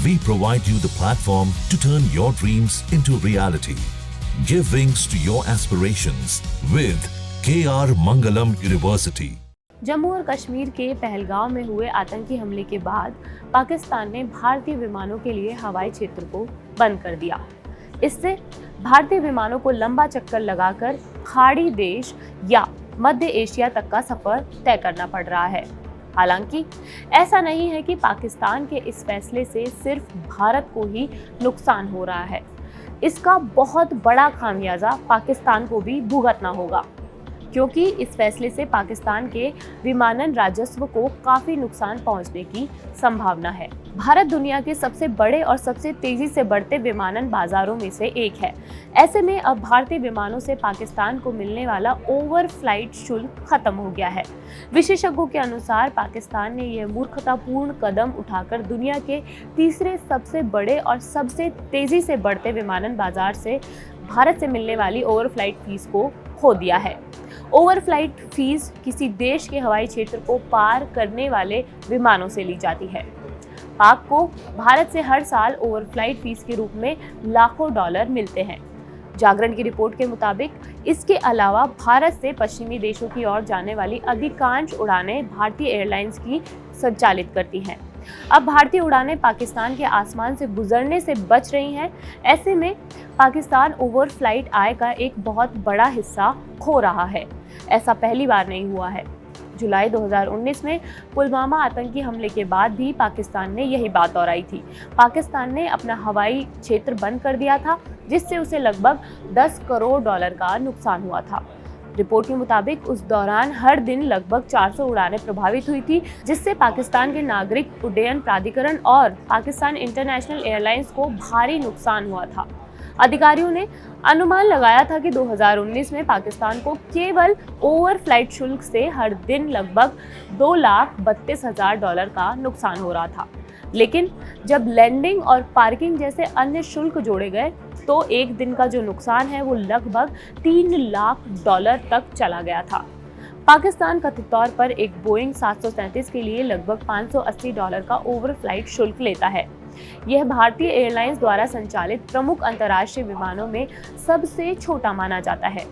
We provide you the platform to turn your dreams into reality. Give wings to your aspirations with KR Mangalam University. Jammu और कश्मीर के पहलगांव में हुए आतंकी हमले के बाद पाकिस्तान ने भारतीय विमानों के लिए हवाई क्षेत्र को बंद कर दिया। इससे भारतीय विमानों को लंबा चक्कर लगाकर खाड़ी देश या मध्य एशिया तक का सफर तय करना पड़ रहा है। हालांकि ऐसा नहीं है कि पाकिस्तान के इस फैसले से सिर्फ भारत को ही नुकसान हो रहा है। इसका बहुत बड़ा खामियाजा पाकिस्तान को भी भुगतना होगा, क्योंकि इस फैसले से पाकिस्तान के विमानन राजस्व को काफ़ी नुकसान पहुंचने की संभावना है। भारत दुनिया के सबसे बड़े और सबसे तेजी से बढ़ते विमानन बाजारों में से एक है। ऐसे में अब भारतीय विमानों से पाकिस्तान को मिलने वाला ओवर फ्लाइट शुल्क खत्म हो गया है। विशेषज्ञों के अनुसार पाकिस्तान ने यह मूर्खतापूर्ण कदम उठाकर दुनिया के तीसरे सबसे बड़े और सबसे तेजी से बढ़ते विमानन बाजार से भारत से मिलने वाली ओवर फ्लाइट फीस को खो दिया है। ओवर फ्लाइट फीस किसी देश के हवाई क्षेत्र को पार करने वाले विमानों से ली जाती है। पाक को भारत से हर साल ओवर फ्लाइट फीस के रूप में लाखों डॉलर मिलते हैं। जागरण की रिपोर्ट के मुताबिक इसके अलावा भारत से पश्चिमी देशों की ओर जाने वाली अधिकांश उड़ानें भारतीय एयरलाइंस की संचालित करती हैं। अब भारतीय उड़ानें पाकिस्तान के आसमान से गुजरने से बच रही हैं। ऐसे में पाकिस्तान ओवर फ्लाइट आय का एक बहुत बड़ा हिस्सा खो रहा है। ऐसा पहली बार नहीं हुआ है। जुलाई 2019 में पुलवामा आतंकी हमले के बाद भी पाकिस्तान ने यही बात दोहराई थी। पाकिस्तान ने अपना हवाई क्षेत्र बंद कर दिया था, जिससे उसे लगभग 10 करोड़ डॉलर का नुकसान हुआ था। रिपोर्ट के मुताबिक उस दौरान हर दिन लगभग 400 उड़ानें प्रभावित हुई थी, जिससे पाकिस्तान के नागरिक उड्डयन प्राधिकरण और पाकिस्तान इंटरनेशनल एयरलाइंस को भारी नुकसान हुआ था। अधिकारियों ने अनुमान लगाया था कि 2019 में पाकिस्तान को केवल ओवर फ्लाइट शुल्क से हर दिन लगभग $2,32,000 का नुकसान हो रहा था। लेकिन जब लैंडिंग और पार्किंग जैसे अन्य शुल्क जोड़े गए तो एक दिन का जो नुकसान है वो लगभग $3 लाख तक चला गया था। पाकिस्तान कथित तौर पर एक बोइंग 737 के लिए लगभग $580 का ओवर फ्लाइट शुल्क लेता है। यह भारतीय एयरलाइंस द्वारा संचालित प्रमुख अंतर्राष्ट्रीय विमानों में सबसे छोटा माना जाता है।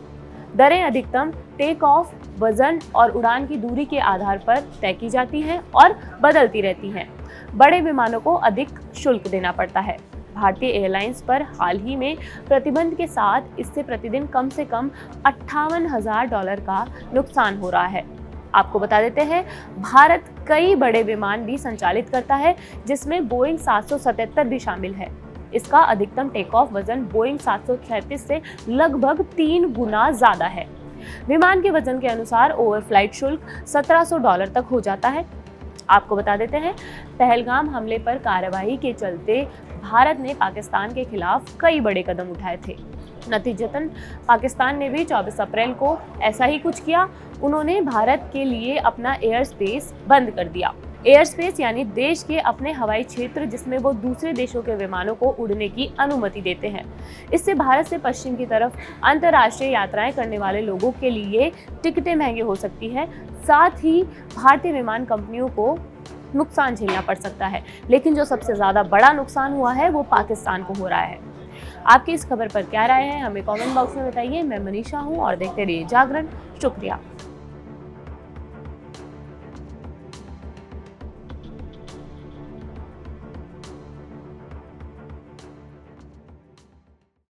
दरें अधिकतम टेक ऑफ, वजन और उड़ान की दूरी के आधार पर तय की जाती हैं और बदलती रहती हैं। बड़े विमानों को अधिक शुल्क देना पड़ता है। भारतीय एयरलाइंस पर हाल ही में प्रतिबंध के साथ इससे प्रतिदिन कम से कम $58,000 का नुकसान हो रहा है। आपको बता देते हैं, भारत कई बड़े विमान भी संचालित करता है, जिसमें बोइंग 777 भी शामिल है। इसका अधिकतम टेक ऑफ वजन बोइंग 736 से लगभग 3 गुना ज्यादा है। विमान के वजन के अनुसार ओवर फ्लाइट शुल्क $1,700 तक हो जाता है। आपको बता देते हैं, पहलगाम हमले पर कार्रवाई के चलते भारत ने पाकिस्तान के खिलाफ कई बड़े कदम उठाए थे। नतीजतन पाकिस्तान ने भी 24 अप्रैल को ऐसा ही कुछ किया। उन्होंने भारत के लिए अपना एयर स्पेस बंद कर दिया। एयर स्पेस यानी देश के अपने हवाई क्षेत्र, जिसमें वो दूसरे देशों के विमानों को उड़ने की अनुमति देते हैं। इससे भारत से पश्चिम की तरफ अंतर्राष्ट्रीय यात्राएं करने वाले लोगों के लिए टिकटें महंगी हो सकती हैं। साथ ही भारतीय विमान कंपनियों को नुकसान झेलना पड़ सकता है। लेकिन जो सबसे ज़्यादा बड़ा नुकसान हुआ है वो पाकिस्तान को हो रहा है। आपकी इस खबर पर क्या राय है, हमें कमेंट बॉक्स में बताइए। मैं मनीषा हूँ और देखते रहिए जागरण। शुक्रिया।